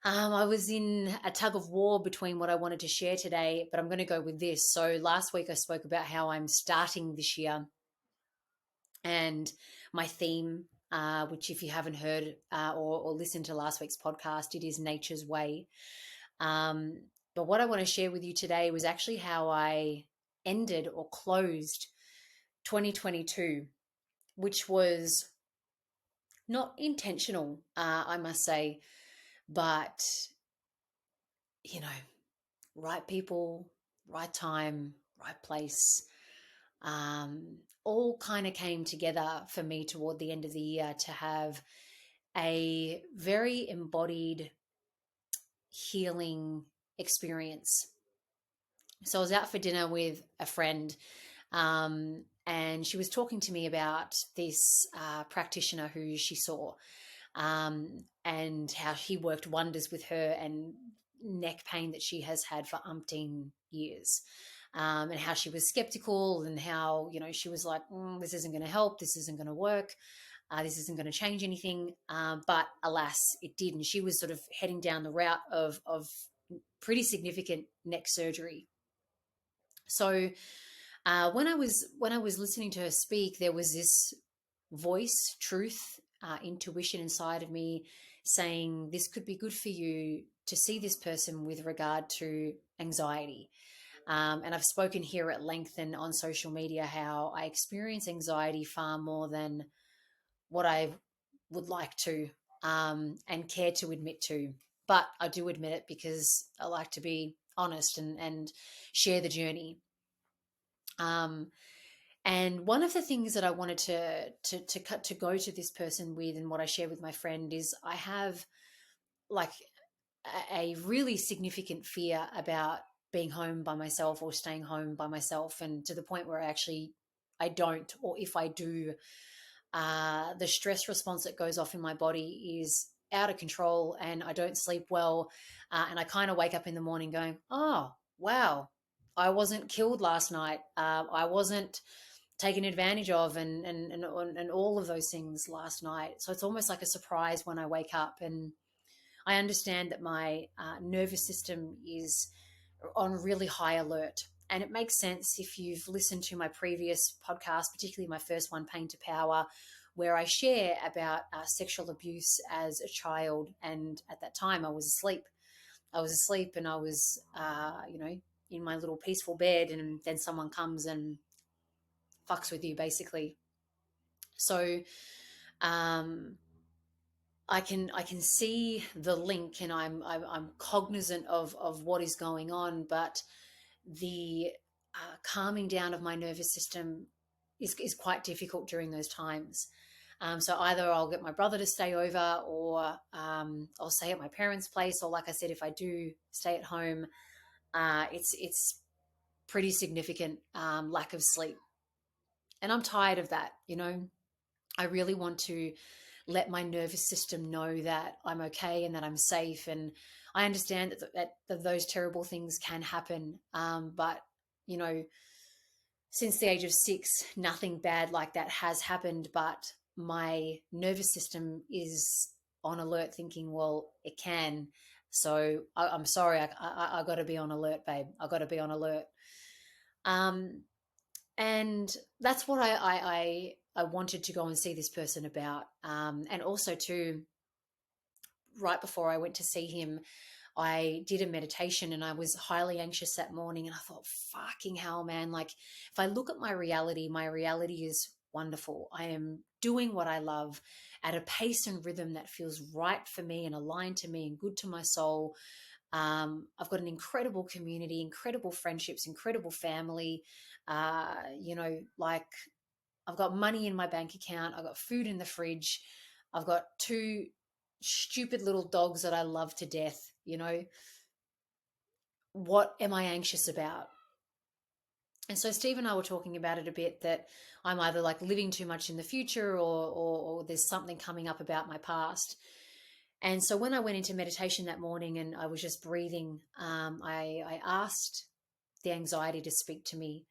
I was in a tug of war between what I wanted to share today, but I'm going to go with this. So last week I spoke about how I'm starting this year and my theme, which if you haven't heard or listened to last week's podcast, it is Nature's Way. But what I want to share with you today was actually how I ended or closed 2022, which was not intentional, I must say, but you know, right people, right time, right place. All kind of came together for me toward the end of the year to have a very embodied healing experience. So I was out for dinner with a friend, and she was talking to me about this practitioner who she saw, and how he worked wonders with her and neck pain that she has had for umpteen years. And how she was skeptical, and how, she was like, this isn't going to help, this isn't going to work, this isn't going to change anything. But alas, it did. And she was sort of heading down the route of pretty significant neck surgery. So when I was listening to her speak, there was this voice, truth, intuition inside of me saying this could be good for you to see this person with regard to anxiety. And I've spoken here at length and on social media how I experience anxiety far more than what I would like to, and care to admit to. But I do admit it because I like to be honest and share the journey. Um, and one of the things that I wanted to go to this person with, and what I share with my friend, is I have like a really significant fear about being home by myself or staying home by myself, and to the point where I don't, or if I do, the stress response that goes off in my body is out of control, and I don't sleep well, and I kind of wake up in the morning going, oh wow, I wasn't killed last night, I wasn't taken advantage of, and all of those things last night. So it's almost like a surprise when I wake up, and I understand that my nervous system is on really high alert. And it makes sense if you've listened to my previous podcast, particularly my first one, Pain to Power, where I share about sexual abuse as a child. And at that time, I was asleep. I was asleep, and I was, in my little peaceful bed. And then someone comes and fucks with you, basically. So, um, I can see the link, and I'm cognizant of what is going on, but the calming down of my nervous system is quite difficult during those times. So either I'll get my brother to stay over, or I'll stay at my parents' place, or like I said, if I do stay at home, it's pretty significant lack of sleep, and I'm tired of that. I really want to let my nervous system know that I'm okay and that I'm safe. And I understand that those terrible things can happen. But, you know, since the age of 6, nothing bad like that has happened. But my nervous system is on alert, thinking, well, it can. So I'm sorry, I got to be on alert, babe. I got to be on alert. Um, and that's what I wanted to go and see this person about. And also too, right before I went to see him, I did a meditation, and I was highly anxious that morning, and I thought, fucking hell, man, like if I look at my reality is wonderful. I am doing what I love at a pace and rhythm that feels right for me and aligned to me and good to my soul. I've got an incredible community, incredible friendships, incredible family. Like I've got money in my bank account. I've got food in the fridge. I've got two stupid little dogs that I love to death. What am I anxious about? And so Steve and I were talking about it a bit, that I'm either like living too much in the future, or there's something coming up about my past. And so when I went into meditation that morning and I was just breathing, I asked the anxiety to speak to me.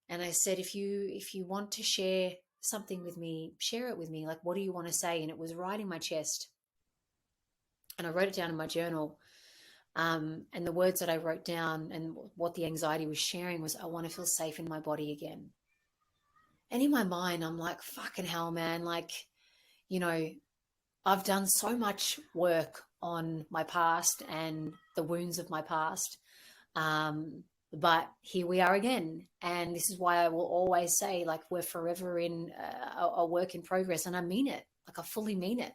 And I said, if you want to share something with me, share it with me. Like, what do you want to say? And it was right in my chest. And I wrote it down in my journal. And the words that I wrote down and what the anxiety was sharing was, I want to feel safe in my body again. And in my mind, I'm like, fucking hell, man. Like, you know, I've done so much work on my past and the wounds of my past. Um, but here we are again. And this is why I will always say, like, we're forever in a work in progress. And I mean it. Like, I fully mean it.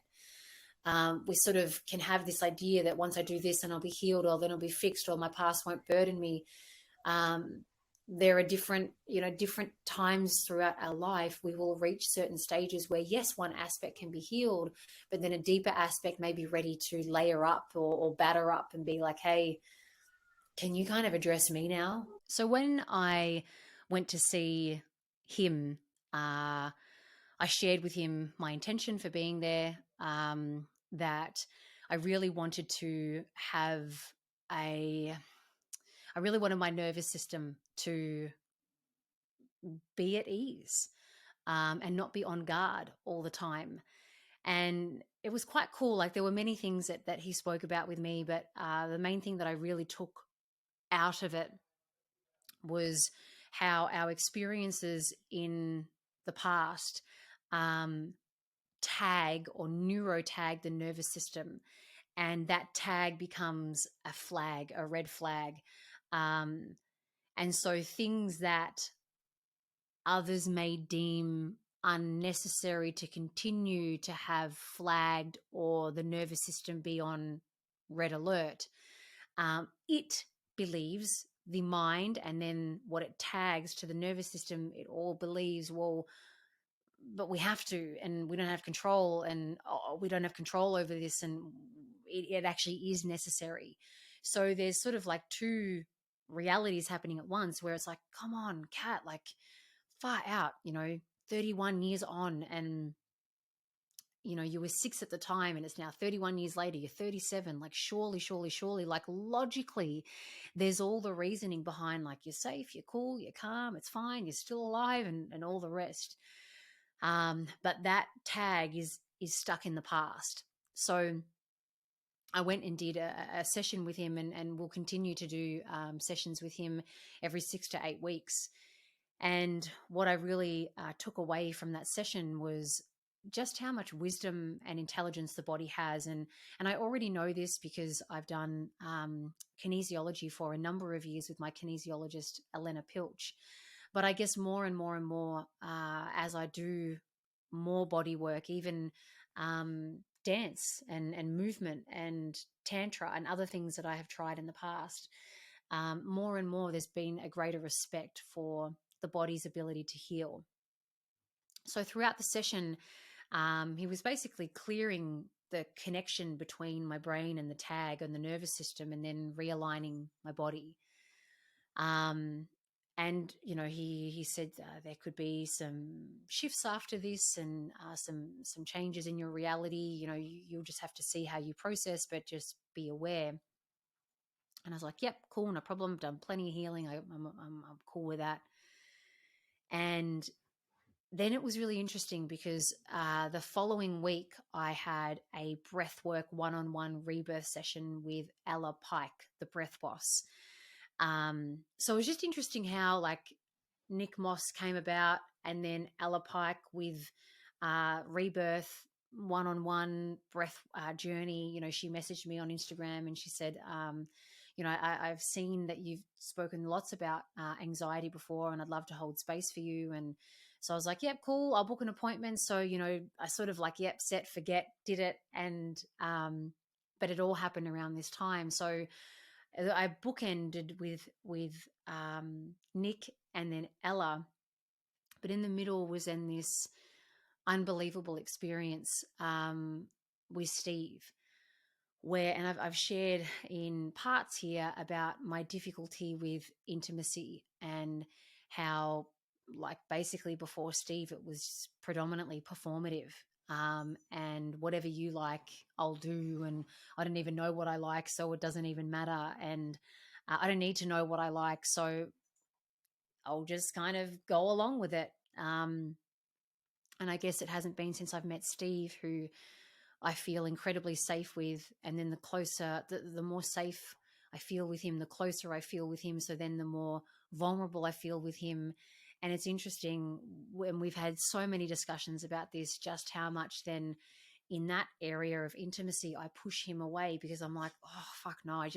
We sort of can have this idea that once I do this, then I'll be healed, or then I'll be fixed, or my past won't burden me. Um, there are different times throughout our life we will reach certain stages where, yes, one aspect can be healed, but then a deeper aspect may be ready to layer up or batter up and be like, hey, can you kind of address me now? So when I went to see him, I shared with him my intention for being there, that I really wanted to have a, I really wanted my nervous system to be at ease, and not be on guard all the time. And it was quite cool. Like, there were many things that he spoke about with me, but the main thing that I really took out of it was how our experiences in the past, um, tag or neurotag the nervous system, and that tag becomes a flag, a red flag. Um, and so things that others may deem unnecessary to continue to have flagged, or the nervous system be on red alert, it believes, the mind, and then what it tags to the nervous system, it all believes, well, but we have to, and we don't have control, and we don't have control over this, and it actually is necessary. So there's sort of like two realities happening at once, where it's like, come on, Kat, like, far out, 31 years on, and you were 6 at the time, and it's now 31 years later, you're 37. Like, surely, surely, surely, like, logically, there's all the reasoning behind, like, you're safe, you're cool, you're calm, it's fine, you're still alive, and all the rest. But that tag is stuck in the past. So I went and did a session with him, and we'll continue to do sessions with him every 6 to 8 weeks. And what I really took away from that session was just how much wisdom and intelligence the body has. And I already know this because I've done kinesiology for a number of years with my kinesiologist, Elena Pilch. But I guess more and more and more, as I do more body work, even dance and movement and tantra and other things that I have tried in the past, more and more there's been a greater respect for the body's ability to heal. So throughout the session, he was basically clearing the connection between my brain and the tag and the nervous system, and then realigning my body. And he said there could be some shifts after this, and some changes in your reality. You'll just have to see how you process, but just be aware. And I was like, yep, cool, no problem. I've done plenty of healing. I'm cool with that. And then it was really interesting because the following week I had a breathwork one-on-one rebirth session with Ella Pike, the breath boss. So it was just interesting how, like, Nick Moss came about, and then Ella Pike with rebirth one-on-one breath journey. She messaged me on Instagram, and she said, I've seen that you've spoken lots about anxiety before, and I'd love to hold space for you. And so I was like, yep, cool, I'll book an appointment. So, I sort of like, yep, set, forget, did it. And but it all happened around this time. So I bookended with Nick and then Ella, but in the middle was in this unbelievable experience with Steve, where, and I've shared in parts here about my difficulty with intimacy, and how, like, basically before Steve, it was predominantly performative. And whatever you like, I'll do. And I don't even know what I like, so it doesn't even matter. And I don't need to know what I like, so I'll just kind of go along with it. And I guess it hasn't been since I've met Steve, who I feel incredibly safe with. And then the closer, the more safe I feel with him, the closer I feel with him. So then the more vulnerable I feel with him. And it's interesting when we've had so many discussions about this, just how much then in that area of intimacy, I push him away because I'm like, oh, fuck no, I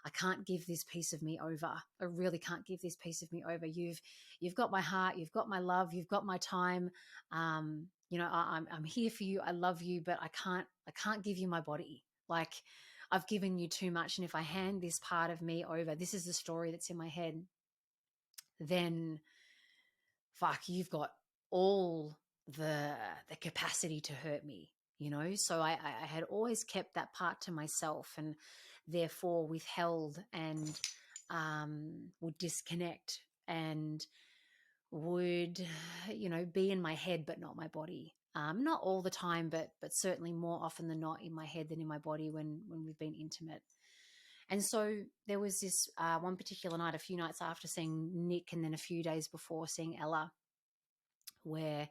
can't give this piece of me over. I really can't give this piece of me over. You've got my heart, you've got my love, you've got my time. I'm here for you. I love you, but I can't give you my body. Like, I've given you too much. And if I hand this part of me over, this is the story that's in my head, then fuck, you've got all the capacity to hurt me, So I had always kept that part to myself, and therefore withheld, and would disconnect, and would be in my head but not my body. Not all the time, but certainly more often than not in my head than in my body when we've been intimate. And so there was this one particular night, a few nights after seeing Nick, and then a few days before seeing Ella, where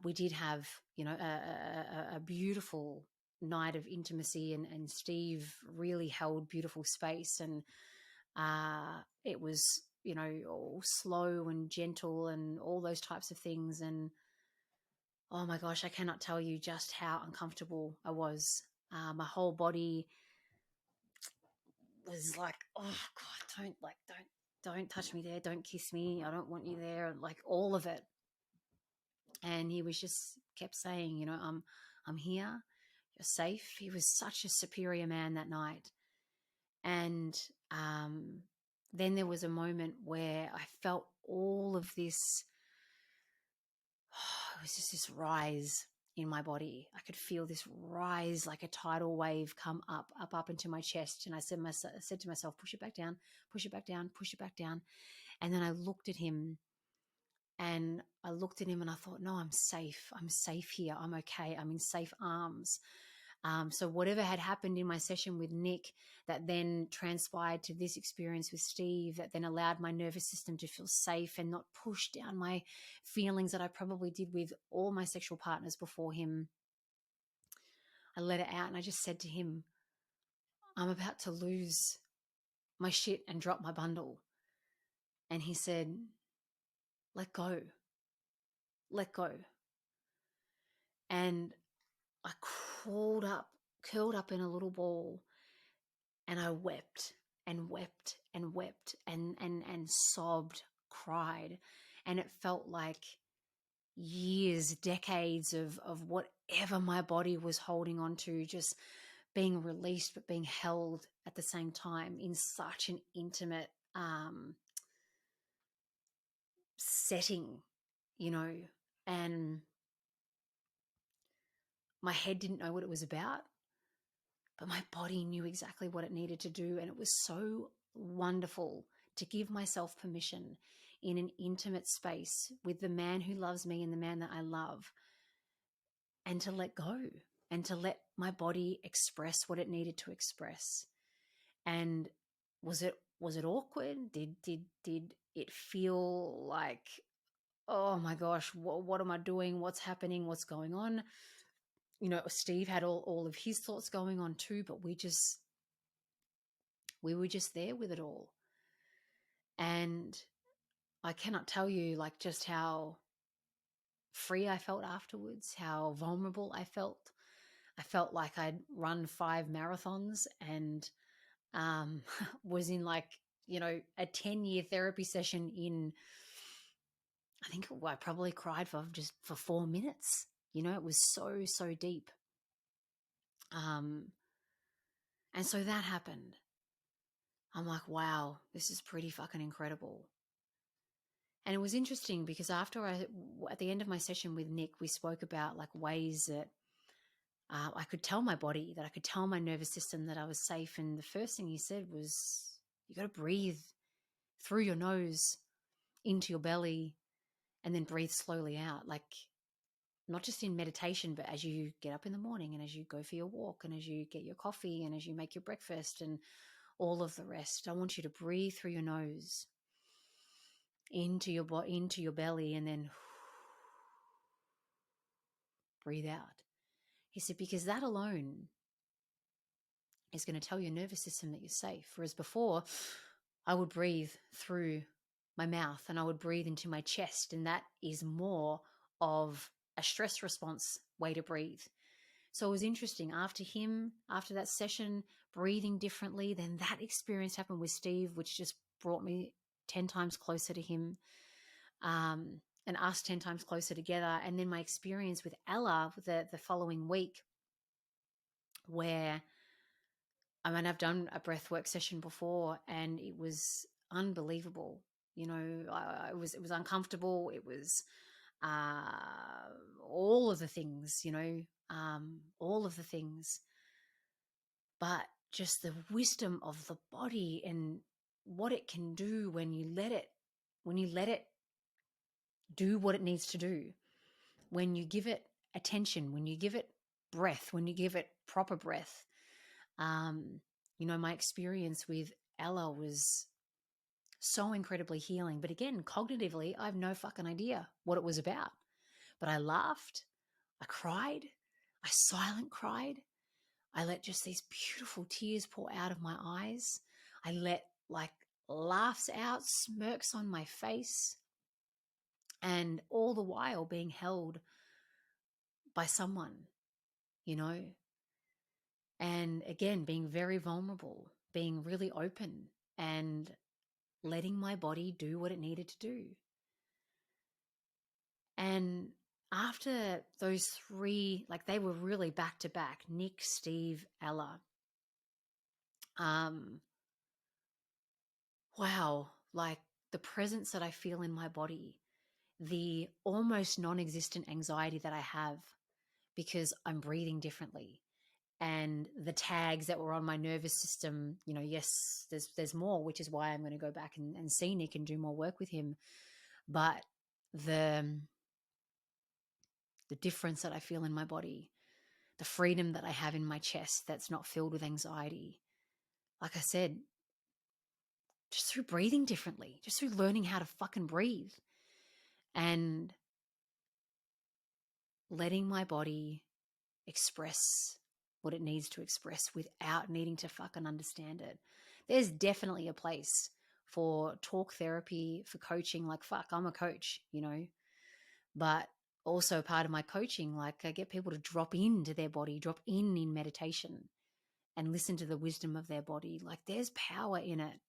we did have, a beautiful night of intimacy, and Steve really held beautiful space, and it was, all slow and gentle and all those types of things. And oh my gosh, I cannot tell you just how uncomfortable I was. My whole body was like, oh God, don't touch me there. Don't kiss me. I don't want you there. Like, all of it. And he was just kept saying, I'm here. You're safe. He was such a superior man that night. And then there was a moment where I felt all of this. It was just this rise in my body. I could feel this rise like a tidal wave come up into my chest. And I said to myself, push it back down, push it back down, push it back down. And then I looked at him, and I thought, no, I'm safe. I'm safe here. I'm okay. I'm in safe arms. So whatever had happened in my session with Nick that then transpired to this experience with Steve, that then allowed my nervous system to feel safe and not push down my feelings that I probably did with all my sexual partners before him. I let it out, and I just said to him, I'm about to lose my shit and drop my bundle. And he said, let go. Let go. And I curled up in a little ball, and I wept and wept and wept and sobbed, cried. And it felt like years, decades of whatever my body was holding on to, just being released, but being held at the same time in such an intimate setting, and my head didn't know what it was about, but my body knew exactly what it needed to do. And it was so wonderful to give myself permission in an intimate space with the man who loves me and the man that I love, and to let go, and to let my body express what it needed to express. And was it awkward? Did it feel like, oh my gosh, what am I doing? What's happening? What's going on? Steve had all of his thoughts going on too, but we were just there with it all. And I cannot tell you, like, just how free I felt afterwards, how vulnerable I felt. I felt like I'd run 5 marathons, and was in, like, a 10-year therapy session in, I think I probably cried for 4 minutes. It was so deep. And so that happened. I'm like, wow, this is pretty fucking incredible. And it was interesting because at the end of my session with Nick, we spoke about, like, ways that I could tell my body, that I could tell my nervous system that I was safe. And the first thing he said was, you got to breathe through your nose into your belly, and then breathe slowly out. Like, not just in meditation, but as you get up in the morning, and as you go for your walk, and as you get your coffee, and as you make your breakfast, and all of the rest. I want you to breathe through your nose into your belly, and then breathe out. He said, because that alone is going to tell your nervous system that you're safe. Whereas before, I would breathe through my mouth and I would breathe into my chest. And that is more of a stress response way to breathe. So it was interesting. After that session, breathing differently, then that experience happened with Steve, which just brought me 10 times closer to him, and us 10 times closer together. And then my experience with Ella the following week, where I've done a breathwork session before and it was unbelievable. It was uncomfortable. It was all of the things, all of the things, but just the wisdom of the body and what it can do when you let it do what it needs to do, when you give it attention, when you give it breath, when you give it proper breath. My experience with Ella was so incredibly healing. But again, cognitively, I have no fucking idea what it was about. But I laughed, I cried, I silent cried. I let just these beautiful tears pour out of my eyes. I let laughs out, smirks on my face, and all the while being held by someone, you know, and again, being very vulnerable, being really open and letting my body do what it needed to do. And after those three, they were really back to back, Nick, Steve, Ella. Wow, the presence that I feel in my body, the almost non-existent anxiety that I have because I'm breathing differently, and the tags that were on my nervous system, yes, there's more, which is why I'm going to go back and see Nick and do more work with him. But the difference that I feel in my body, the freedom that I have in my chest that's not filled with anxiety, like I said, just through breathing differently, just through learning how to fucking breathe and letting my body express what it needs to express without needing to fucking understand it. There's definitely a place for talk therapy, for coaching. Fuck, I'm a coach, but also part of my coaching, I get people to drop into their body, drop in meditation and listen to the wisdom of their body. There's power in it.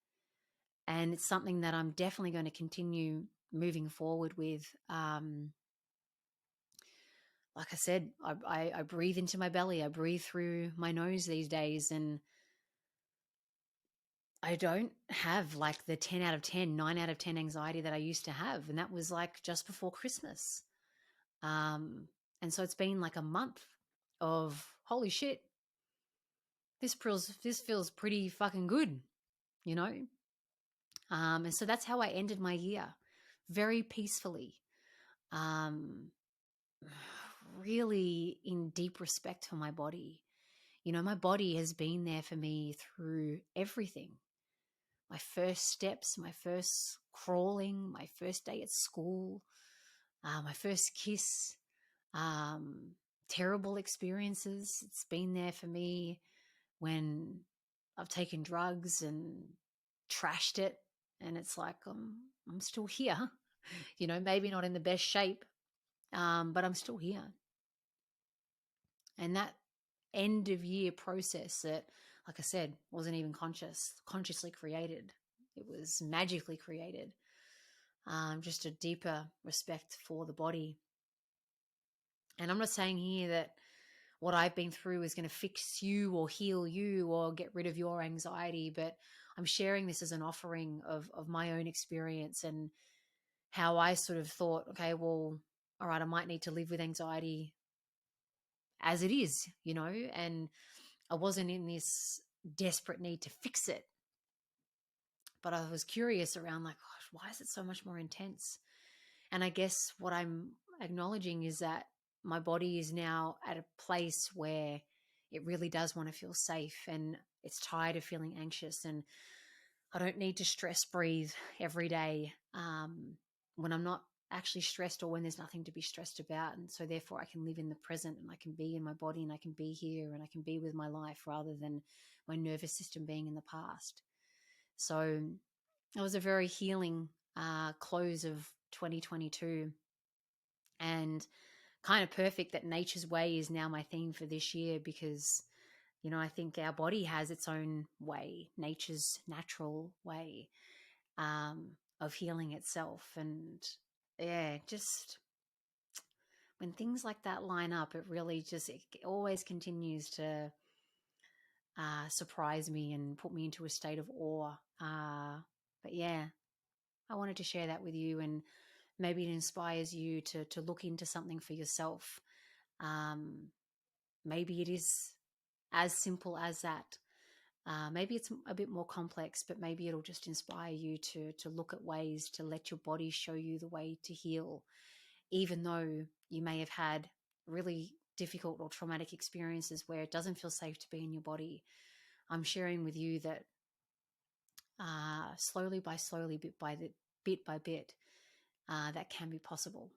And it's something that I'm definitely going to continue moving forward with. Like I said, I breathe into my belly. I breathe through my nose these days. And I don't have the 10 out of 10, 9 out of 10 anxiety that I used to have. And that was just before Christmas. And so it's been a month of holy shit. This feels pretty fucking good, And so that's how I ended my year, very peacefully. Really in deep respect for my body. My body has been there for me through everything. My first steps, my first crawling, my first day at school, my first kiss, terrible experiences. It's been there for me when I've taken drugs and trashed it. And it's I'm still here, maybe not in the best shape, but I'm still here. And that end of year process that, like I said, wasn't even consciously created. It was magically created. Just a deeper respect for the body. And I'm not saying here that what I've been through is going to fix you or heal you or get rid of your anxiety, but I'm sharing this as an offering of my own experience and how I sort of thought, okay, well, all right, I might need to live with anxiety as it is, and I wasn't in this desperate need to fix it. But I was curious around gosh, why is it so much more intense? And I guess what I'm acknowledging is that my body is now at a place where it really does want to feel safe and it's tired of feeling anxious, and I don't need to stress breathe every day when I'm not actually stressed or when there's nothing to be stressed about. And so therefore I can live in the present and I can be in my body and I can be here and I can be with my life rather than my nervous system being in the past. So it was a very healing close of 2022, and kind of perfect that nature's way is now my theme for this year, because I think our body has its own way, nature's natural way of healing itself. And yeah, just when things like that line up, it really just, it always continues to surprise me and put me into a state of awe. But yeah, I wanted to share that with you, and maybe it inspires you to look into something for yourself. Maybe it is as simple as that. Maybe it's a bit more complex, but maybe it'll just inspire you to look at ways to let your body show you the way to heal, even though you may have had really difficult or traumatic experiences where it doesn't feel safe to be in your body. I'm sharing with you that slowly by slowly, bit by bit, that can be possible.